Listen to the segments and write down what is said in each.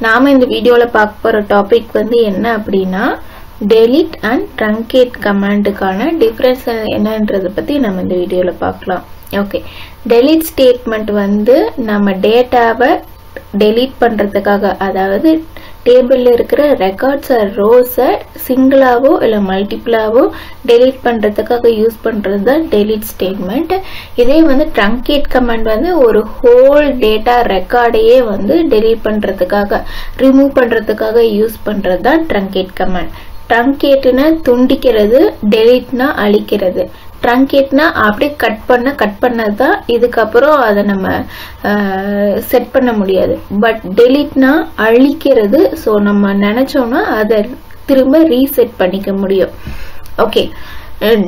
நாம இந்த வீடியோல பார்க்க போற டாபிக் வந்து என்ன அப்படினா delete and truncate கமாண்டுக்கான டிஃபரன்ஸ் என்னன்றத பத்தி நம்ம இந்த வீடியோல பார்க்கலாம். ஓகே, delete ஸ்டேட்மென்ட் வந்து நம்ம டேட்டாவை delete பண்றதுக்காக, அதாவது டேபிள்ல இருக்கிற ரெக்கார்ட்ஸ் ஆர் ரோஸை சிங்கிளாவோ இல்ல மல்டிபிளாவோ delete பண்றதுக்காக யூஸ் பண்றது தான் delete ஸ்டேட்மெண்ட். இதே வந்து truncate கமாண்ட் வந்து ஒரு ஹோல் டேட்டா ரெக்கார்டையே வந்து delete பண்றதுக்காக, ரிமூவ் பண்றதுக்காக யூஸ் பண்றது தான் truncate கமாண்ட். truncate-னா துண்டிக்கிறது, delete-னா அழிக்கிறது. truncate-னா அப்படியே கட் பண்ணதான், இதுக்கப்புறம் அதை நம்ம செட் பண்ண முடியாது. பட் delete-னா அழிக்கிறது. ஸோ நம்ம நினைச்சோம்னா அதை திரும்ப ரீசெட் பண்ணிக்க முடியும். ஓகே,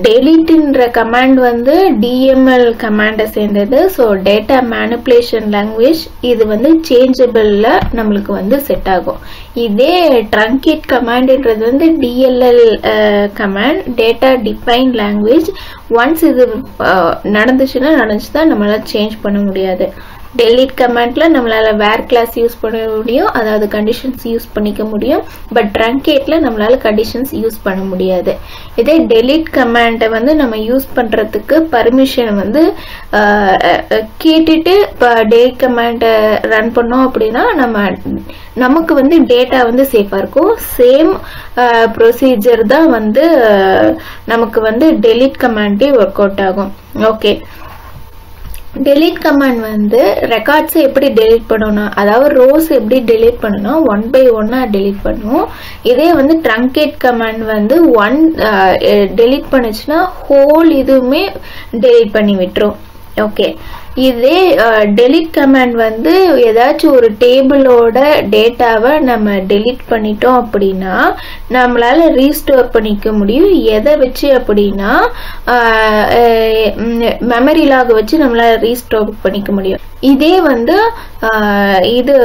delete-ன்ற கமாண்ட் வந்து DML கமாண்டை சேர்ந்தது. So data manipulation language. இது வந்து சேஞ்சபிள்ல நம்மளுக்கு வந்து செட் ஆகும். இதே truncate கமாண்ட்ன்றது வந்து DLL command, data define language. Once இது நடந்துச்சுதான் நம்மளால சேஞ்ச் பண்ண முடியாது. delete கமாண்ட்ல நம்மளால வேர் கிளாஸ் யூஸ் பண்ண முடியும், அதாவது கண்டிஷன்ஸ் யூஸ் பண்ணிக்க முடியும். பட் truncate-ல நம்மளால கண்டிஷன்ஸ் யூஸ் பண்ண முடியாது. இதே delete கமாண்டை வந்து நம்ம யூஸ் பண்றதுக்கு பர்மிஷன் வந்து கேட்டுட்டு delete கமாண்டை ரன் பண்ணோம் அப்படின்னா நமக்கு வந்து டேட்டா வந்து சேஃபா இருக்கும். சேம் ப்ரொசீஜர் தான் வந்து நமக்கு வந்து delete கமாண்டே ஒர்க் அவுட் ஆகும். ஓகே, delete கமாண்ட் வந்து ரெக்கார்ட்ஸ் எப்படி delete பண்ணணும், அதாவது ரோஸ் எப்படி delete பண்ணணும், 1 by 1 delete பண்ணும். இதே வந்து truncate கமாண்ட் வந்து delete பண்ணுச்சுன்னா ஹோல் இதுவுமே delete பண்ணி விட்டுரும். ஓகே, இதே delete கமாண்ட் வந்து ஏதாச்சும் ஒரு டேபிளோட டேட்டாவை நம்ம delete பண்ணிட்டோம் அப்படின்னா நம்மளால ரீஸ்டோர் பண்ணிக்க முடியும். எதை வச்சு அப்படின்னா மெமரி லாக் வச்சு நம்மளால ரீஸ்டோர் பண்ணிக்க முடியும். இதே வந்து இது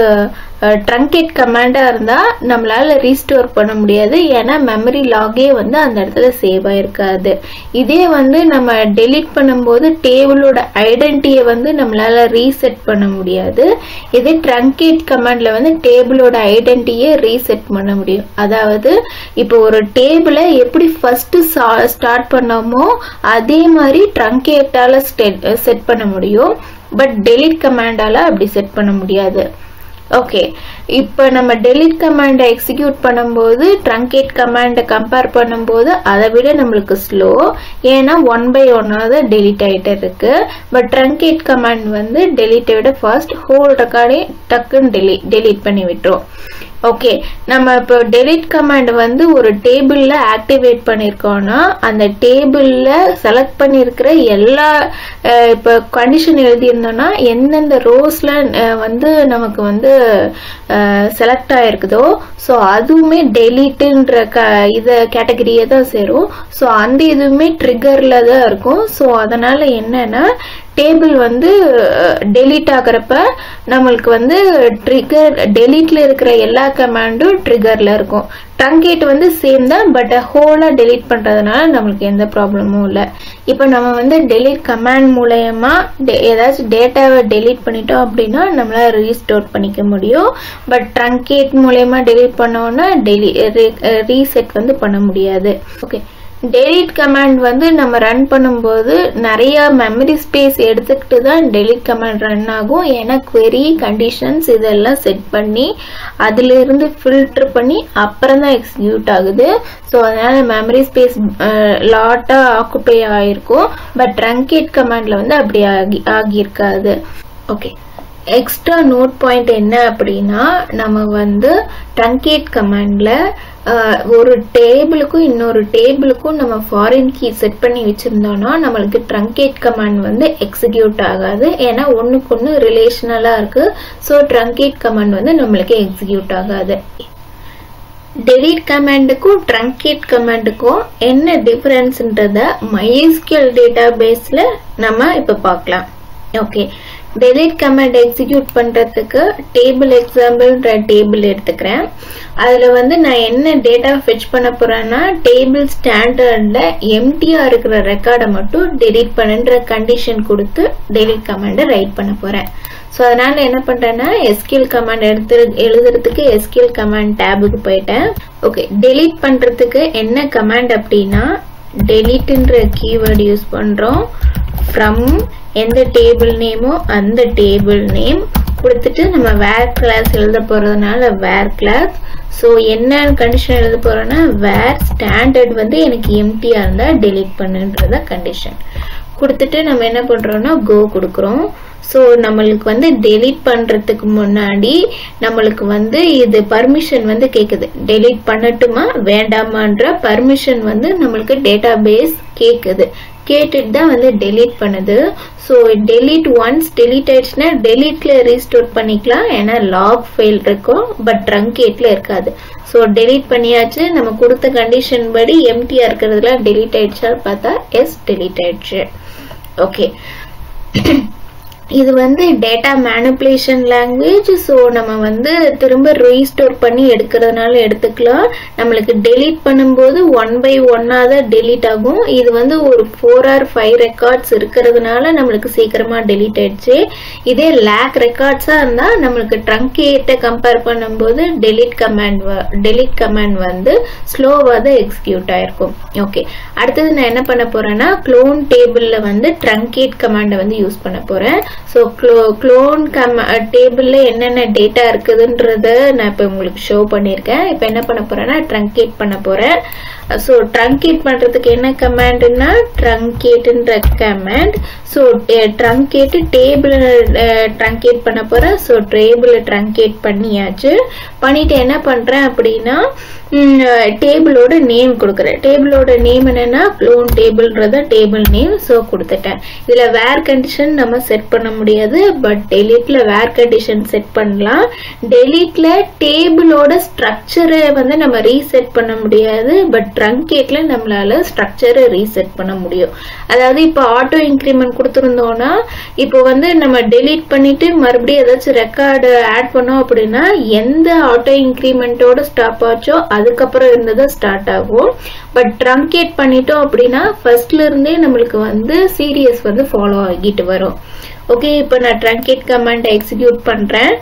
truncate கமாண்டா இருந்தா நம்மளால ரீஸ்டோர் பண்ண முடியாது, ஏன்னா மெமரி லாகே வந்து அந்த இடத்துல சேவ் ஆயிருக்காது. இதே வந்து நம்ம delete பண்ணும்போது டேபிளோட ஐடென்டிட்டியை வந்து நம்மளால ரீசெட் பண்ண முடியாது. இதே truncate கமாண்ட்ல வந்து டேபிளோட ஐடென்டிட்டியை ரீசெட் பண்ண முடியும். அதாவது இப்போ ஒரு டேபிளை எப்படி ஃபர்ஸ்ட் ஸ்டார்ட் பண்ணோமோ அதே மாதிரி truncate-ஆல செட் பண்ண முடியும். பட் delete கமாண்டால அப்படி செட் பண்ண முடியாது. ஓகே, இப்போ நம்ம delete கமாண்டை எக்ஸிக்யூட் பண்ணும்போது truncate கமாண்டை கம்பேர் பண்ணும்போது அதை விட நம்மளுக்கு ஸ்லோ, ஏன்னா 1 by 1 delete ஆயிட்டு இருக்கு. பட் truncate கமாண்ட் வந்து delete விட ஃபாஸ்ட், ஹோல் ரெக்கார்டே டக்குன்னு delete பண்ணி விட்டுரும். ஓகே, நம்ம இப்போ delete கமாண்ட் வந்து ஒரு டேபிள்ல ஆக்டிவேட் பண்ணிருக்கோம்னா அந்த டேபிள்ல செலக்ட் பண்ணிருக்கிற எல்லா இப்போ கண்டிஷன் எழுதியிருந்தோம்னா எந்தெந்த ரோஸ்ல வந்து நமக்கு வந்து செலக்ட் ஆயிருக்குதோ ஸோ அதுவுமே டெலீட்டுன்ற இத கேட்டகரியை தான் சேரும். ஸோ அந்த இதுவுமே ட்ரிகர்ல தான் இருக்கும். ஸோ அதனால என்னன்னா டேபிள் வந்து delete ஆகிறப்ப நம்மளுக்கு வந்து ட்ரிகர் delete-ல இருக்கிற எல்லா கமாண்டும் ட்ரிகர்ல இருக்கும். truncate வந்து சேம் தான், பட் ஹோலா delete பண்றதுனால நம்மளுக்கு எந்த ப்ராப்ளமும் இல்லை. இப்போ நம்ம வந்து delete கமாண்ட் மூலமா ஏதாச்சும் டேட்டாவை delete பண்ணிட்டோம் அப்படின்னா நம்மளால ரீஸ்டோர் பண்ணிக்க முடியும். பட் truncate மூலமா delete பண்ணோம்னா ரீசெட் வந்து பண்ண முடியாது. ஓகே, delete கமாண்ட் வந்து நம்ம ரன் பண்ணும்போது நிறைய மெமரி ஸ்பேஸ் எடுத்துக்கிட்டு தான் delete கமாண்ட் ரன் ஆகும். ஏன்னா query கண்டிஷன்ஸ் இதெல்லாம் செட் பண்ணி அதுல இருந்து ஃபில்டர் பண்ணி அப்புறம் தான் எக்ஸிக்யூட் ஆகுது. ஸோ அதனால மெமரி ஸ்பேஸ் லாட்டா ஆக்குபை ஆயிருக்கும். பட் truncate கமாண்ட்ல வந்து அப்படி ஆகியிருக்காது. ஓகே, எக்ஸ்ட்ரா நோட் பாயிண்ட் என்ன அப்படின்னா நம்ம வந்து truncate கமாண்ட்ல ஒரு டேபிளுக்கும் இன்னொரு டேபிளுக்கும் நம்ம ஃபாரின் கீ செட் பண்ணி வச்சிருந்தோம்னா நம்மளுக்கு truncate கமாண்ட் வந்து எக்ஸிக்யூட் ஆகாது, ஏன்னா ஒண்ணுக்கு ஒண்ணு ரிலேஷனலா இருக்கு. ஸோ truncate கமாண்ட் வந்து நம்மளுக்கு எக்ஸிக்யூட் ஆகாது. delete கமாண்டுக்கும் truncate கமாண்டுக்கும் என்ன டிஃபரன்ஸ்ன்றத MySQL டேட்டாபேஸ்ல நம்ம இப்ப பார்க்கலாம். ஓகே, delete command execute பண்றதுக்கு table exampleன்ற டேபிள் எடுத்துக்கிறேன். அதுல வந்து நான் என்ன டேட்டா fetch பண்ண போறேன்னா table standardல empty-ஆ இருக்கிற ரெக்கார்டை மட்டும் delete பண்ணுன்ற கண்டிஷன் கொடுத்து delete command ரைட் பண்ண போறேன். சோ அதனால என்ன பண்றேன்னா SQL command எழுதுறதுக்கு SQL command tabக்கு போய்ட்டேன். ஓகே, delete பண்றதுக்கு என்ன command அப்படினா deleteன்ற keyword யூஸ் பண்றோம். from எந்த டேபிள் நேமோ அந்த டேபிள் நேம் கொடுத்துட்டு நம்ம where class எழுத போறதுனால where class. சோ என்ன கண்டிஷன் எழுத போறேன்னா where standard வந்து எனக்கு empty-ஆ இருந்தா delete பண்ணுன்றத கண்டிஷன் கொடுத்துட்டு நம்ம என்ன பண்றோம்னா go கொடுக்கிறோம். சோ நம்மளுக்கு வந்து delete பண்றதுக்கு முன்னாடி நம்மளுக்கு வந்து இது பர்மிஷன் வந்து கேக்குது. delete பண்ணட்டுமா வேண்டாமான்ற பர்மிஷன் வந்து நம்மளுக்கு டேட்டாபேஸ் கேக்குது. கேட்டுட்டு தான் வந்து delete பண்ணுது. சோ delete once delete ஆயிடுச்சுன்னா deleteல ரீஸ்டோர் பண்ணிக்கலாம். ஏன்னா log ஃபைல் இருக்கும், பட் truncateல இருக்காது. சோ delete பண்ணியாச்சு. நம்ம கொடுத்த கண்டிஷன் படி empty-ஆ இருக்கிறதுல delete ஆயிடுச்சா பார்த்தா எஸ் delete ஆயிடுச்சு. ஓகே, இது வந்து டேட்டா மேனிபுலேஷன் லாங்குவேஜ். சோ நம்ம வந்து திரும்ப ரீஸ்டோர் பண்ணி எடுக்கிறதுனால எடுத்துக்கலாம். நம்மளுக்கு delete பண்ணும்போது 1 by 1-ஆ தான் delete ஆகும். இது வந்து ஒரு 4 or 5 ரெக்கார்ட்ஸ் இருக்கிறதுனால நம்மளுக்கு சீக்கிரமா delete ஆயிடுச்சு. இதே லேக் ரெக்கார்ட்ஸா இருந்தா நம்மளுக்கு truncate கம்பேர் பண்ணும்போது delete கமாண்ட் வந்து ஸ்லோவா தான் எக்ஸிக்யூட் ஆயிருக்கும். ஓகே, அடுத்தது நான் என்ன பண்ண போறேன்னா clone டேபிள்ல வந்து truncate கமாண்ட் வந்து யூஸ் பண்ண போறேன். சோ clone டேபிள்ல என்னென்ன டேட்டா இருக்குதுன்றத நான் இப்ப உங்களுக்கு ஷோ பண்ணிருக்கேன். இப்ப என்ன பண்ண போறேன்னா truncate பண்ண போறேன். சோ truncate பண்றதுக்கு என்ன கமாண்ட்னா truncateன்ற command. So truncate table truncate பண்ண போறேன். சோ டேபிள் truncate பண்ணியாச்சு. பண்ணிட்டு என்ன பண்றேன் அப்படின்னா டேபிளோட நேம் கொடுக்கிறேன். டேபிளோட நேம் என்னன்னா clone டேபிள்ன்றத டேபிள் நேம். சோ கொடுத்துட்டேன். இதுல வேர் கண்டிஷன் நம்ம செட் பண்ண முடியாது, பட் டெலீட்ல வேர் கண்டிஷன் செட் பண்ணலாம். டெலீட்ல டேபிளோட ஸ்ட்ரக்சரை வந்து நம்ம ரீசெட் பண்ண முடியாது, பட் ட்ரங்கேட்ல நம்மளால ஸ்ட்ரக்சரை ரீசெட் பண்ண முடியும். அதாவது இப்ப ஆட்டோ இன்கிரிமெண்ட் கொடுத்திருந்தோம்னா இப்போ வந்து நம்ம டெலீட் பண்ணிட்டு மறுபடியும் ஏதாச்சும் ரெக்கார்டு ஆட் பண்ணோம் அப்படின்னா எந்த ஆட்டோ இன்கிரிமெண்டோட ஸ்டாப் ஆச்சோ அதுக்கப்புறம் இருந்தது ஸ்டார்ட் ஆகும். பட் ட்ரங்கேட் பண்ணிட்டோம் அப்படின்னா ஃபர்ஸ்ட்ல இருந்தே நம்மளுக்கு வந்து சீரியஸ் வந்து ஃபாலோ ஆகிட்டு வரும். ஓகே, இப்போ நான் truncate கமாண்ட் எக்ஸிக்யூட் பண்றேன்.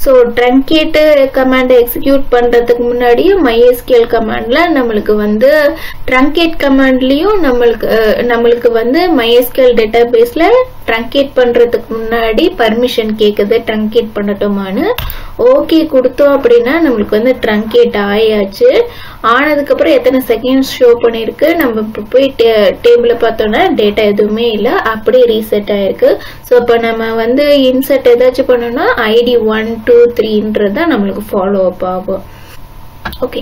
சோ truncate கமாண்ட் எக்ஸிக்யூட் பண்றதுக்கு முன்னாடி mysql கமாண்ட்ல நம்மளுக்கு வந்து truncate கமாண்ட்லயும் நம்மளுக்கு வந்து mysql டேட்டாபேஸ்ல truncate பண்றதுக்கு முன்னாடி பர்மிஷன் கேக்குது truncate பண்ணட்டுமான்னு. ஓகே கொடுத்தோம் அப்படின்னா நம்மளுக்கு வந்து truncate ஆயாச்சு. ஆனதுக்கு அப்புறம் எத்தனை செகண்ட்ஸ் ஷோ பண்ணிருக்கு, நம்ம போய் டேபிள பார்த்தோம்னா டேட்டா எதுவுமே இல்ல, அப்படியே ரீசெட் ஆயிருக்கு. சோ இப்ப நம்ம வந்து இன்சர்ட் ஏதாச்சும் பண்ணோம்னா ஐடி 1 2 3ன்றத நம்மளுக்கு ஃபாலோ அப் ஆகும். ஓகே,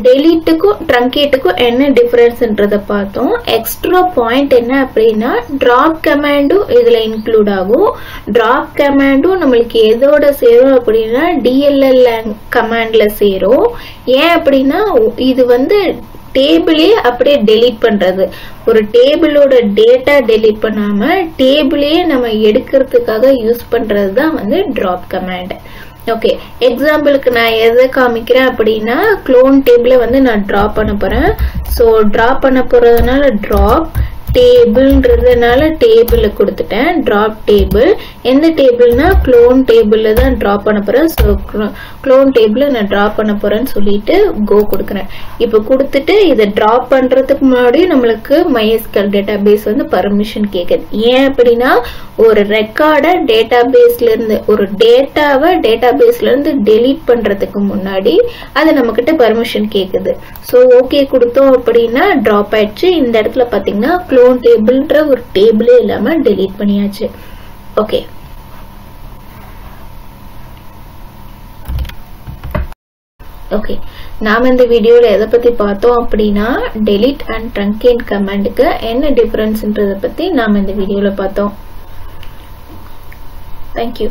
டெலீட்டுக்கும் ட்ரங்கேட்டுக்கும் என்ன டிஃபரன்ஸ்ன்றத பார்த்தோம். எக்ஸ்ட்ரா பாயிண்ட் என்ன அப்படின்னா டிராப் கமாண்டும் இதுல இன்க்ளூட் ஆகும். டிராப் கமாண்டும் நம்மளுக்கு எதோட சேரும் அப்படின்னா DLL கமாண்ட்ல சேரும். ஏன் அப்படின்னா இது வந்து டேபிளே அப்படியே டெலீட் பண்றது. ஒரு டேபிளோட டேட்டா டெலீட் பண்ணாம டேபிளே நம்ம எடுக்கிறதுக்காக யூஸ் பண்றது தான் வந்து டிராப் கமாண்ட். ஓகே, எக்ஸாம்பிளுக்கு நான் எதை காமிக்கிறேன் அப்படின்னா clone டேபிள வந்து நான் டிராப் பண்ண போறேன். சோ டிராப் பண்ண போறதுனால டிராப் டேபிள்ன்றதுனால டேபிள் கொடுத்துட்டேன். டிராப் டேபிள் எந்த டேபிள்னா clone டேபிள்ல தான் டிராப் பண்ண போறேன். சோ clone டேபிள நான் டிராப் பண்ண போறேன்னு சொல்லிட்டு கோ கொடுக்குறேன். இப்போ கொடுத்துட்டு இதை டிராப் பண்றதுக்கு முன்னாடி நம்மளுக்கு mysql டேட்டாபேஸ் வந்து பர்மிஷன் கேக்குது. ஏன் அப்படின்னா ஒரு ரெக்கார்டை டேட்டாபேஸ்ல இருந்து ஒரு டேட்டாவை டேட்டாபேஸ்ல இருந்து டெலீட் பண்றதுக்கு முன்னாடி அது நம்ம கிட்ட பர்மிஷன் கேக்குது. சோ ஓகே கொடுத்தோம் அப்படின்னா டிராப் ஆயிடுச்சு. இந்த இடத்துல பாத்தீங்கன்னா clone டேபிள்ன்ற ஒரு டேபிளே இல்லாம டெலீட் பண்ணியாச்சு. ஓகே, ஓகே, நாம இந்த வீடியோல எதை பத்தி பார்த்தோம் அப்படின்னா delete and truncate கமாண்டுக்கு என்ன டிஃபரன்ஸ்ன்றத பத்தி நாம இந்த வீடியோல பார்த்தோம். Thank you.